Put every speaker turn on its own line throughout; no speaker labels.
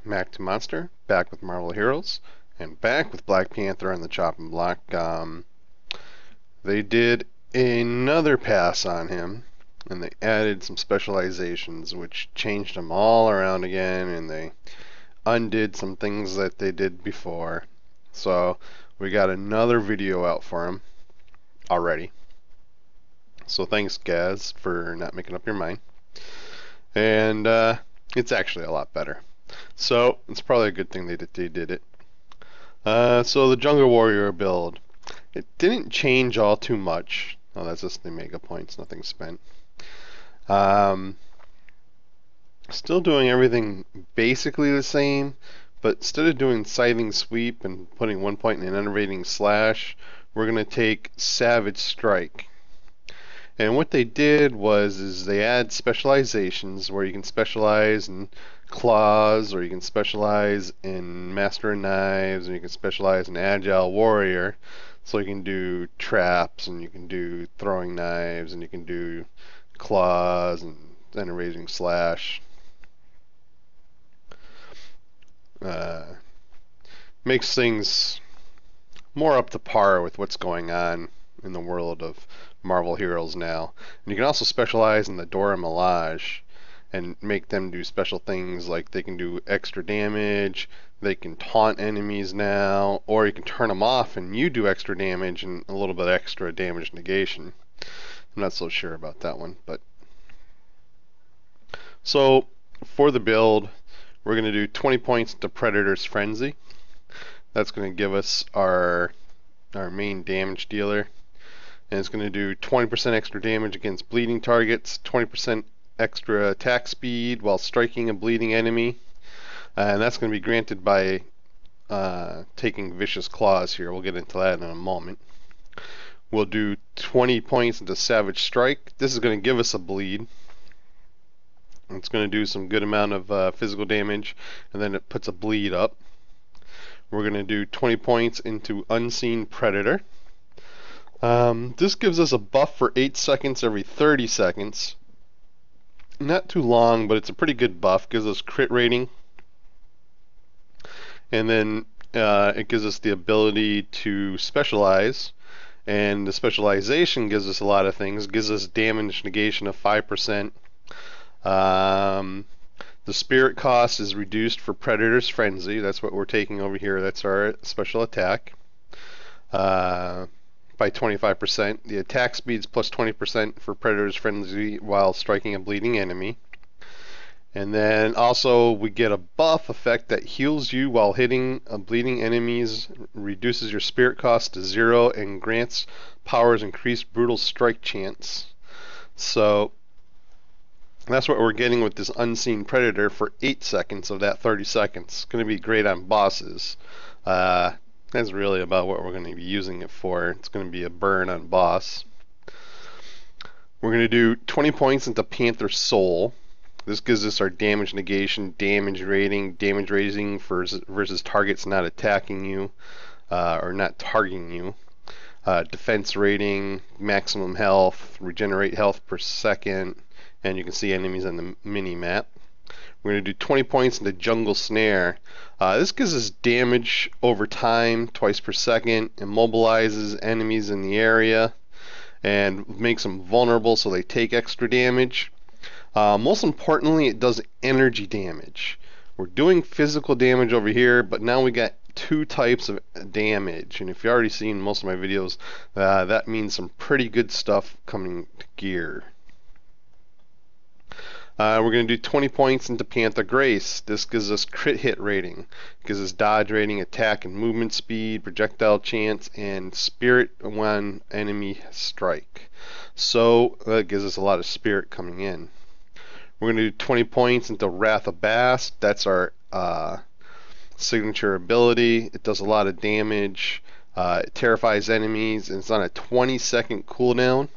Back to Monster, back with Marvel Heroes, and back with Black Panther on the chopping block. They did another pass on him, and they added some specializations, which changed him all around again, and they undid some things that they did before. So we got another video out for him already. So thanks, Gaz, for not making up your mind. And it's actually a lot better. So it's probably a good thing they did it. So the Jungle Warrior build, it didn't change all too much. Oh, that's just the mega points, nothing spent. Still doing everything basically the same, but instead of doing Scything Sweep and putting 1 point in an Enervating Slash, we're going to take Savage Strike. And what they did is they add specializations where you can specialize in claws, or you can specialize in Master of Knives, and you can specialize in Agile Warrior. So you can do traps, and you can do throwing knives, and you can do claws and Enervating Slash. Makes things more up to par with what's going on in the world of Marvel Heroes now. And you can also specialize in the Dora Milaje and make them do special things, like they can do extra damage, they can taunt enemies now, or you can turn them off and you do extra damage and a little bit extra damage negation. I'm not so sure about that one, but so for the build, we're going to do 20 points to Predator's Frenzy. That's going to give us our main damage dealer. And it's going to do 20% extra damage against bleeding targets, 20% extra attack speed while striking a bleeding enemy. And that's going to be granted by taking Vicious Claws here. We'll get into that in a moment. We'll do 20 points into Savage Strike. This is going to give us a bleed. It's going to do some good amount of physical damage, and then it puts a bleed up. We're going to do 20 points into Unseen Predator. This gives us a buff for 8 seconds every 30 seconds. Not too long, but it's a pretty good buff. Gives us crit rating. And then it gives us the ability to specialize. And the specialization gives us a lot of things. Gives us damage negation of 5%. The spirit cost is reduced for Predator's Frenzy. That's what we're taking over here. That's our special attack. By 25%. The attack speed's plus 20% for Predator's Frenzy while striking a bleeding enemy. And then also we get a buff effect that heals you while hitting bleeding enemies, reduces your spirit cost to 0, and grants powers increased brutal strike chance. So that's what we're getting with this Unseen Predator for 8 seconds of that 30 seconds. It's going to be great on bosses. That's really about what we're going to be using it for. It's going to be a burn on boss. We're going to do 20 points into Panther's Soul. This gives us our damage negation, damage rating versus targets not attacking you or not targeting you. Defense rating, maximum health, regenerate health per second, and you can see enemies on the mini map. We're going to do 20 points into Jungle Snare. This gives us damage over time, twice per second, immobilizes enemies in the area, and makes them vulnerable so they take extra damage. Most importantly, it does energy damage. We're doing physical damage over here, but now we got 2 types of damage. And if you've already seen most of my videos, that means some pretty good stuff coming to gear. We're going to do 20 points into Panther Grace. This gives us crit hit rating. It gives us dodge rating, attack and movement speed, projectile chance, and spirit when enemy strike. So that gives us a lot of spirit coming in. We're going to do 20 points into Wrath of Bast. That's our signature ability. It does a lot of damage. It terrifies enemies, and it's on a 20-second cooldown.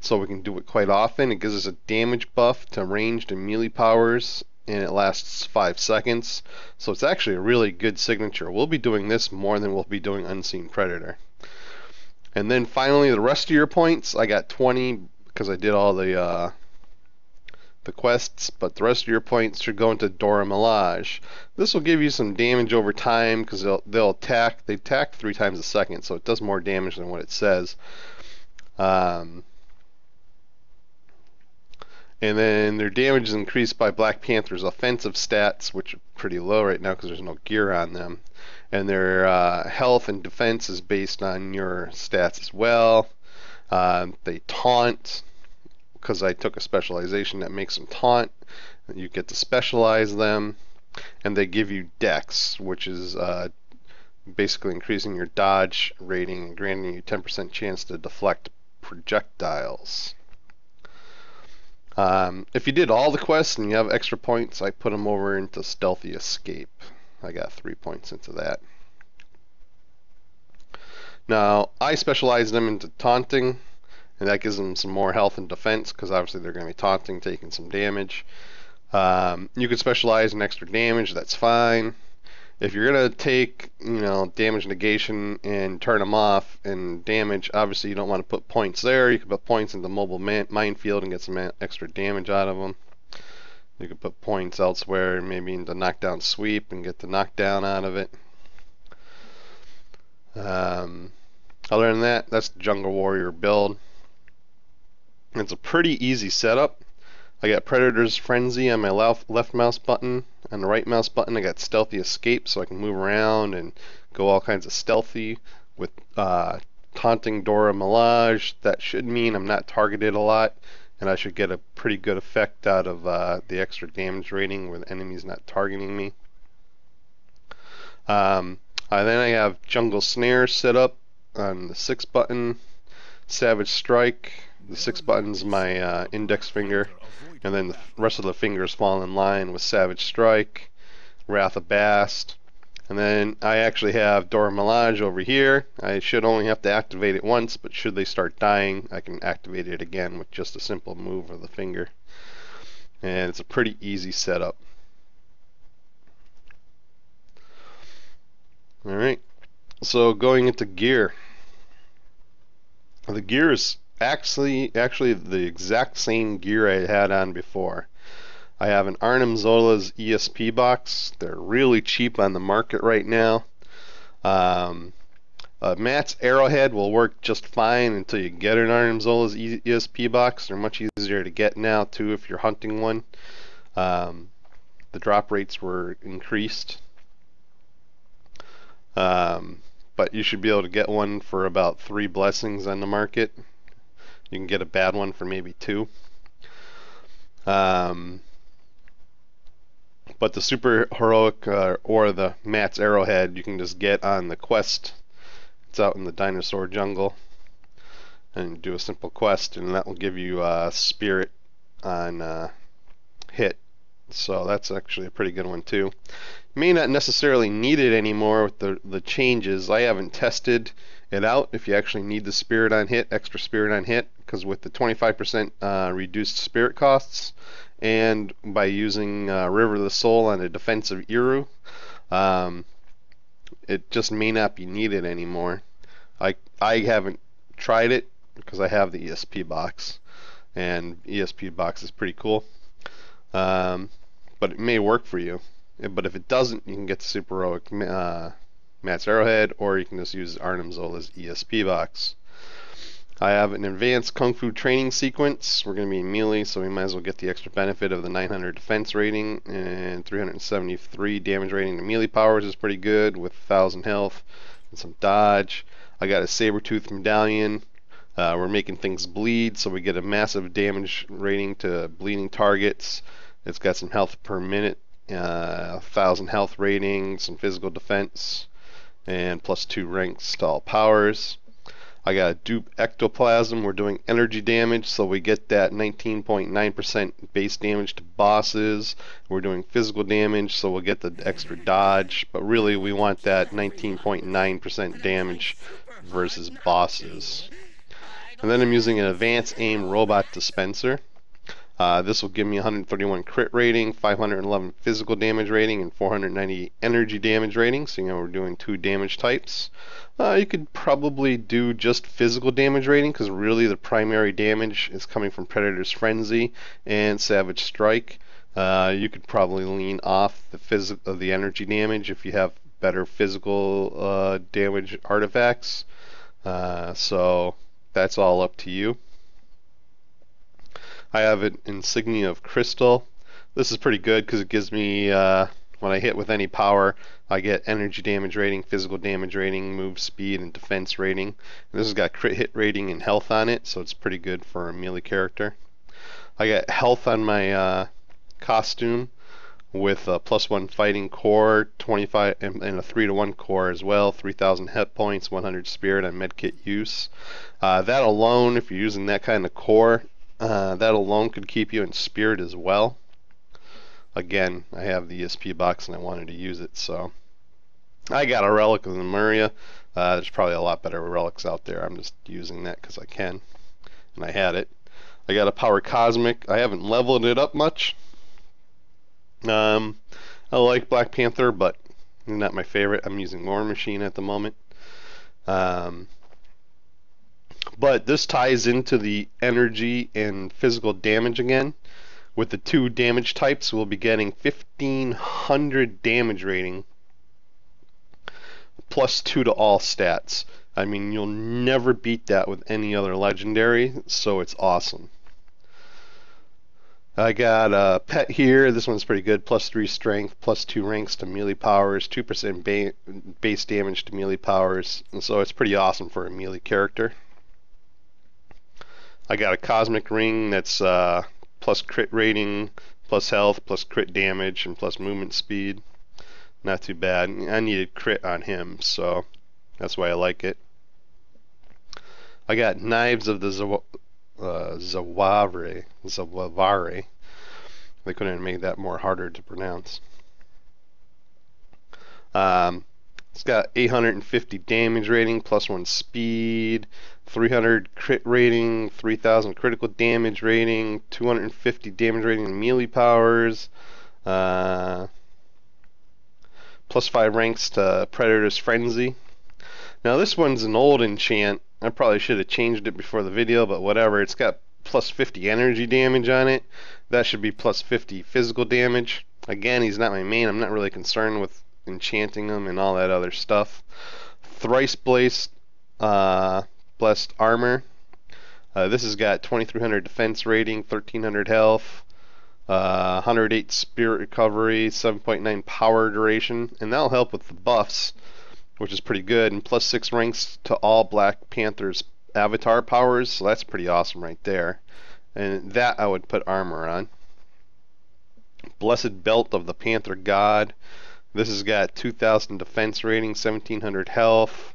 So we can do it quite often. It gives us a damage buff to ranged and melee powers, and it lasts 5 seconds. So it's actually a really good signature. We'll be doing this more than we'll be doing Unseen Predator. And then finally, the rest of your points, I got 20 because I did all the the quests, but the rest of your points should go into Dora Milaje. This will give you some damage over time because they'll attack. They attack 3 times a second, so it does more damage than what it says. And then their damage is increased by Black Panther's offensive stats, which are pretty low right now because there's no gear on them. And their health and defense is based on your stats as well. They taunt, because I took a specialization that makes them taunt. You get to specialize them. And they give you Dex, which is basically increasing your dodge rating and granting you 10% chance to deflect projectiles. If you did all the quests and you have extra points, I put them over into Stealthy Escape. I got 3 points into that. Now, I specialize them into taunting, and that gives them some more health and defense, because obviously they're going to be taunting, taking some damage. You can specialize in extra damage, that's fine. If you're going to take, damage negation and turn them off and damage, obviously you don't want to put points there. You can put points into mobile minefield and get some extra damage out of them. You can put points elsewhere, maybe into knockdown sweep and get the knockdown out of it. Other than that, that's the Jungle Warrior build. It's a pretty easy setup. I got Predator's Frenzy on my left mouse button. On the right mouse button, I got Stealthy Escape, so I can move around and go all kinds of stealthy. With taunting Dora Milaje, that should mean I'm not targeted a lot, and I should get a pretty good effect out of the extra damage rating where the enemy's not targeting me. Then I have Jungle Snare set up on the 6 button. Savage Strike, the 6 button's my index finger, and then the rest of the fingers fall in line with Savage Strike, Wrath of Bast, and then I actually have Dora Milaje over here. I should only have to activate it once, but should they start dying, I can activate it again with just a simple move of the finger. And it's a pretty easy setup. Alright, so going into gear. The gear is actually the exact same gear I had on before. I have an Arnim Zola's ESP box. They're really cheap on the market right now. Matt's Arrowhead will work just fine until you get an Arnim Zola's ESP box. They're much easier to get now too if you're hunting one. The drop rates were increased. But you should be able to get one for about 3 blessings on the market. You can get a bad one for maybe 2. But the Super Heroic or the Matt's Arrowhead you can just get on the quest. It's out in the dinosaur jungle. And do a simple quest, and that will give you Spirit on hit. So that's actually a pretty good one too. You may not necessarily need it anymore with the changes. I haven't tested it out if you actually need the Spirit on hit, extra Spirit on hit, because with the 25% reduced Spirit costs, and by using River of the Soul on a defensive Iru, it just may not be needed anymore. I haven't tried it because I have the ESP box, and ESP box is pretty cool. But it may work for you. But if it doesn't, you can get the Super Heroic Matt's Arrowhead, or you can just use Arnim Zola's ESP box. I have an advanced Kung Fu training sequence. We're going to be in melee, so we might as well get the extra benefit of the 900 defense rating and 373 damage rating. The melee powers is pretty good with 1000 health and some dodge. I got a Sabertooth medallion. We're making things bleed, so we get a massive damage rating to bleeding targets. It's got some health per minute, 1000 health rating, some physical defense, and plus 2 ranks to all powers. I got a dupe ectoplasm. We're doing energy damage, so we get that 19.9% base damage to bosses. We're doing physical damage, so we'll get the extra dodge, but really we want that 19.9% damage versus bosses. And then I'm using an advanced aim robot dispenser. This will give me 131 crit rating, 511 physical damage rating, and 490 energy damage rating. So we're doing 2 damage types. You could probably do just physical damage rating because really the primary damage is coming from Predator's Frenzy and Savage Strike. You could probably lean off the energy damage if you have better physical damage artifacts. So that's all up to you. I have an Insignia of Crystal. This is pretty good because it gives me, when I hit with any power, I get energy damage rating, physical damage rating, move speed, and defense rating. And this has got crit hit rating and health on it, so it's pretty good for a melee character. I got health on my costume with a +1 fighting core, 25 and a 3-to-1 core as well, 3,000 hit points, 100 spirit on medkit use. That alone, if you're using that kind of core, that alone could keep you in spirit as well. Again, I have the ESP box and I wanted to use it, so I got a relic of the Lemuria. There's probably a lot better relics out there. I'm just using that because I can, and I had it. I got a Power Cosmic. I haven't leveled it up much. I like Black Panther, but not my favorite. I'm using War Machine at the moment. But this ties into the energy and physical damage again. With the 2 damage types, we'll be getting 1,500 damage rating +2 to all stats. I mean, you'll never beat that with any other legendary, so it's awesome. I got a pet here. This one's pretty good. +3 strength, +2 ranks to melee powers, 2% base damage to melee powers, and so it's pretty awesome for a melee character. I got a Cosmic Ring that's plus crit rating, plus health, plus crit damage, and plus movement speed. Not too bad. I needed crit on him, so that's why I like it. I got Knives of the Zawavre. They couldn't have made that more harder to pronounce. It's got 850 damage rating, +1 speed, 300 crit rating, 3,000 critical damage rating, 250 damage rating in melee powers, +5 ranks to Predator's Frenzy. Now this one's an old enchant. I probably should have changed it before the video, but whatever. It's got +50 energy damage on it. That should be +50 physical damage. Again, he's not my main. I'm not really concerned with enchanting him and all that other stuff. Thrice blessed armor. This has got 2,300 defense rating, 1,300 health, 108 spirit recovery, 7.9 power duration, and that'll help with the buffs, which is pretty good, and +6 ranks to all Black Panther's avatar powers, so that's pretty awesome right there. And that I would put armor on. Blessed Belt of the Panther God. This has got 2,000 defense rating, 1,700 health.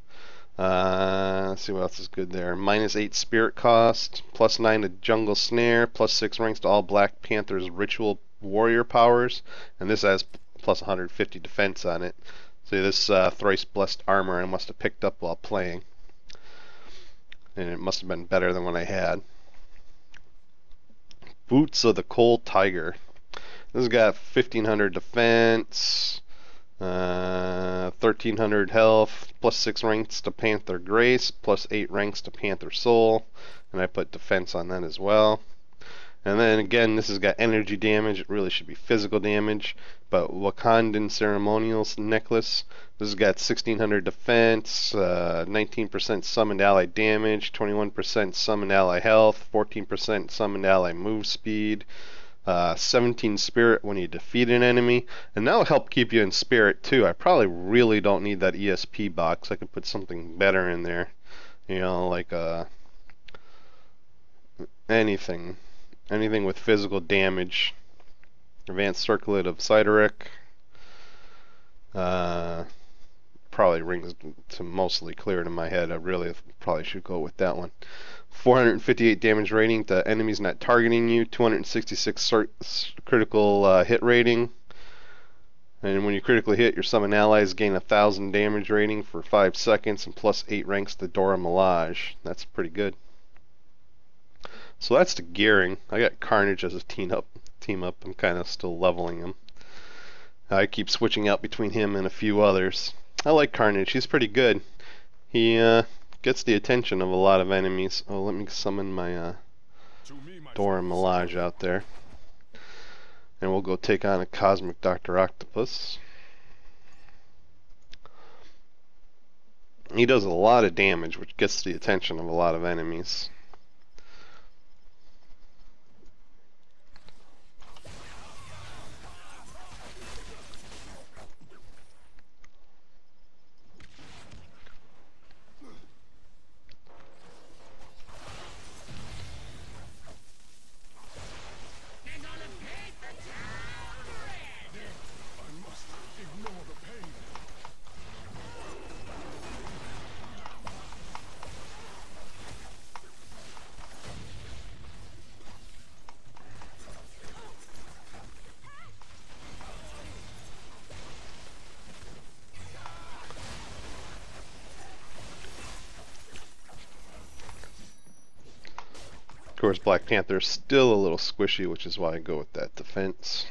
Let's see what else is good there. -8 spirit cost, +9 to jungle snare, +6 ranks to all Black Panther's ritual warrior powers, and this has +150 defense on it. See, this thrice blessed armor I must have picked up while playing, and it must have been better than what I had. Boots of the Cold Tiger. This has got 1,500 defense, 1,300 health, +6 ranks to Panther Grace, +8 ranks to Panther Soul, and I put defense on that as well. And then again, this has got energy damage. It really should be physical damage, but Wakandan Ceremonial Necklace. This has got 1,600 defense, 19% summoned ally damage, 21% summoned ally health, 14% summoned ally move speed, 17 spirit when you defeat an enemy, and that'll help keep you in spirit too. I probably really don't need that ESP box. I could put something better in there, you know, like anything with physical damage. Advanced Circlet of Sideric. Probably rings to mostly clear it in my head. I really probably should go with that one. 458 damage rating to enemies not targeting you, 266 critical hit rating, and when you critically hit, your summon allies gain 1,000 damage rating for 5 seconds, and +8 ranks to Dora Milaje. That's pretty good. So that's the gearing. I got Carnage as a team up. I'm kind of still leveling him. I keep switching out between him and a few others. I like Carnage. He's pretty good. He gets the attention of a lot of enemies. Oh, let me summon my Dora Milaje out there. And we'll go take on a Cosmic Dr. Octopus. He does a lot of damage, which gets the attention of a lot of enemies. Of course, Black Panther is still a little squishy, which is why I go with that defense.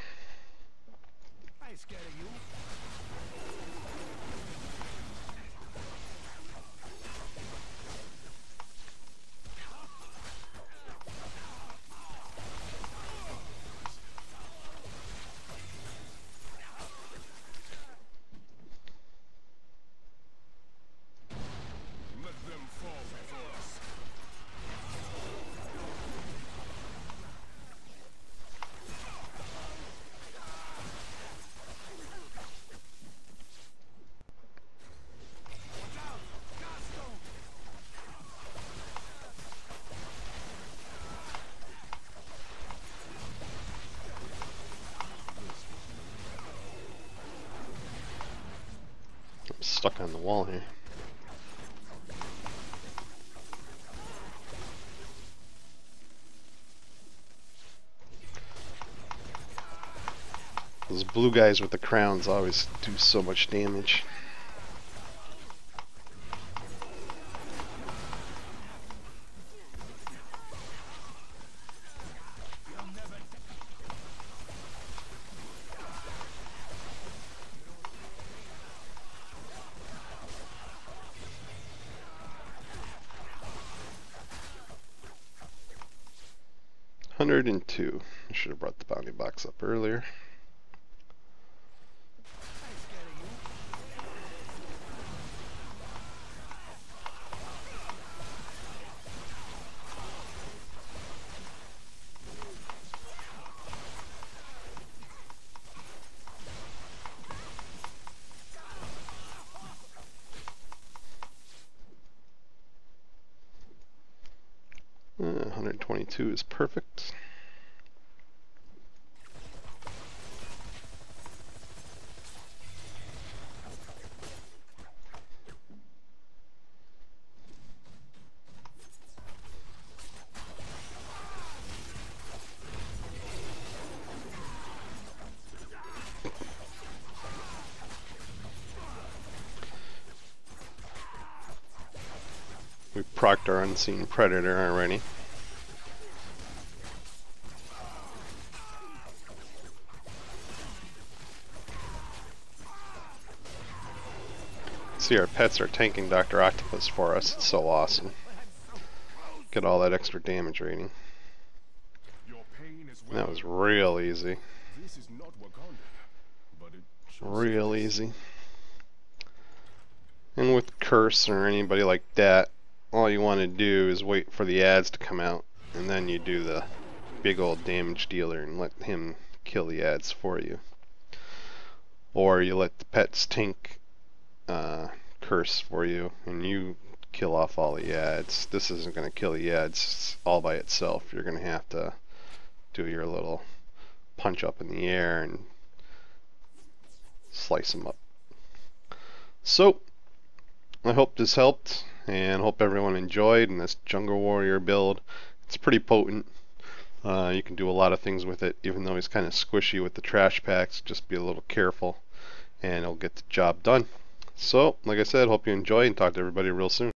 I'm stuck on the wall here. Those blue guys with the crowns always do so much damage. $102. I should have brought the bounty box up earlier. Uh, 122 is perfect. We procced our Unseen Predator already. See, our pets are tanking Dr. Octopus for us. It's so awesome. Get all that extra damage rating. And that was real easy. Real easy. And with Curse or anybody like that, all you want to do is wait for the ads to come out, and then you do the big old damage dealer and let him kill the ads for you. Or you let the pets tank Curse for you, and you kill off all the ads. This isn't going to kill the ads all by itself. You're going to have to do your little punch up in the air and slice them up. So, I hope this helped, and hope everyone enjoyed in this Jungle Warrior build. It's pretty potent. You can do a lot of things with it, even though he's kind of squishy with the trash packs. Just be a little careful, and it'll get the job done. So, like I said, hope you enjoy, and talk to everybody real soon.